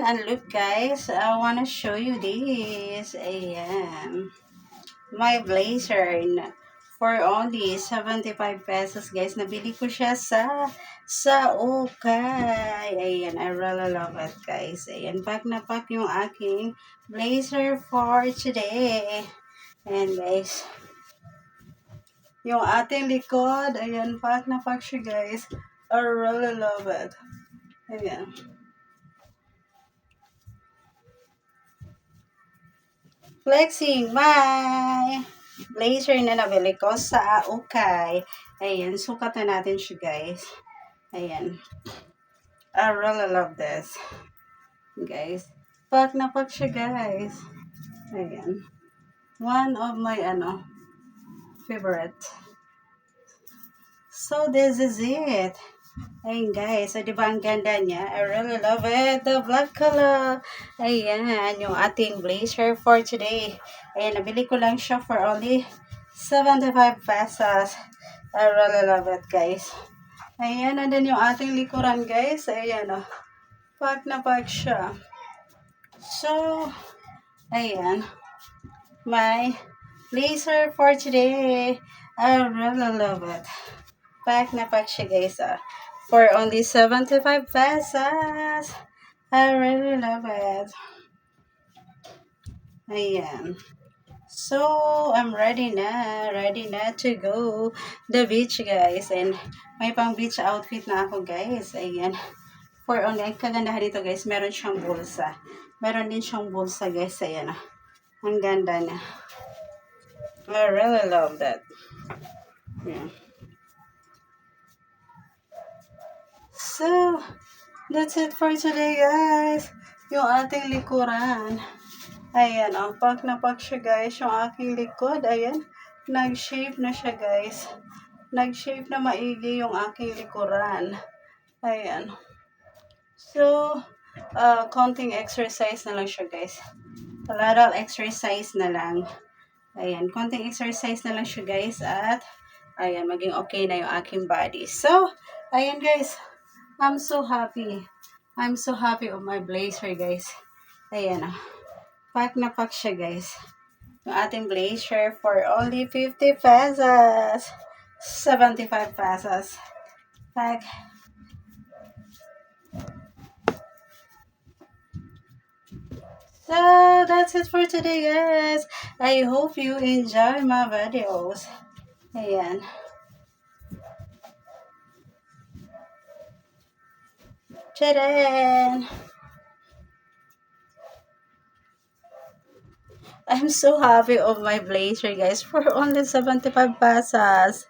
and look guys, I wanna show you this. Ayan. My blazer for only 75 pesos guys. Nabili ko siya sa Okay. Ayan, I really love it guys. Ayan, pack na pack yung aking blazer for today. Ayan guys. Yung ating likod, ayan, pack na pack siya guys. I really love it. Ayan. Flexing my blazer na nabili ko sa Okay. Ayan, sukat na natin siya guys. Ayan. I really love this. Guys. Pack na pack siya guys. Ayan. One of my favorite. So this is it. Ayan guys, so diba ang ganda niya? I really love it. The black color. Ayan, yung ating blazer for today. Ayan, nabili ko lang siya for only 75 pesos. I really love it guys. Ayan, and then yung ating likuran guys. Ayan o. Pack na pack siya. So, ayan. My blazer for today. I really love it. Pack na pack siya guys for only 75 pesos. I really love it. Ayan. So, I'm ready na to go the beach guys. And may pang beach outfit na ako guys. Ayan. For only, ang kagandahan dito guys, meron siyang bulsa. Meron din siyang bulsa guys. Ayan. Ang ganda na. I really love that. Yeah. So, that's it for today guys. Yung ating likuran. Ayan, pack na pack siya guys. Yung aking likod, ayan. Nag-shape na siya guys. Nag-shape na maigi yung aking likuran. Ayan. So, konting exercise na lang siya guys. A little exercise na lang. Ayan, konting exercise na lang siya guys. At, ayan, maging okay na yung aking body. So, ayan guys. I'm so happy. I'm so happy of my blazer guys. Ayan Pack na pack siya guys. Yung ating blazer for only 50 pesos. 75 pesos. Pack. So, that's it for today guys. I hope you enjoy my videos. Ayan. Tadaan! I'm so happy of my blazer guys for only 75 pesos.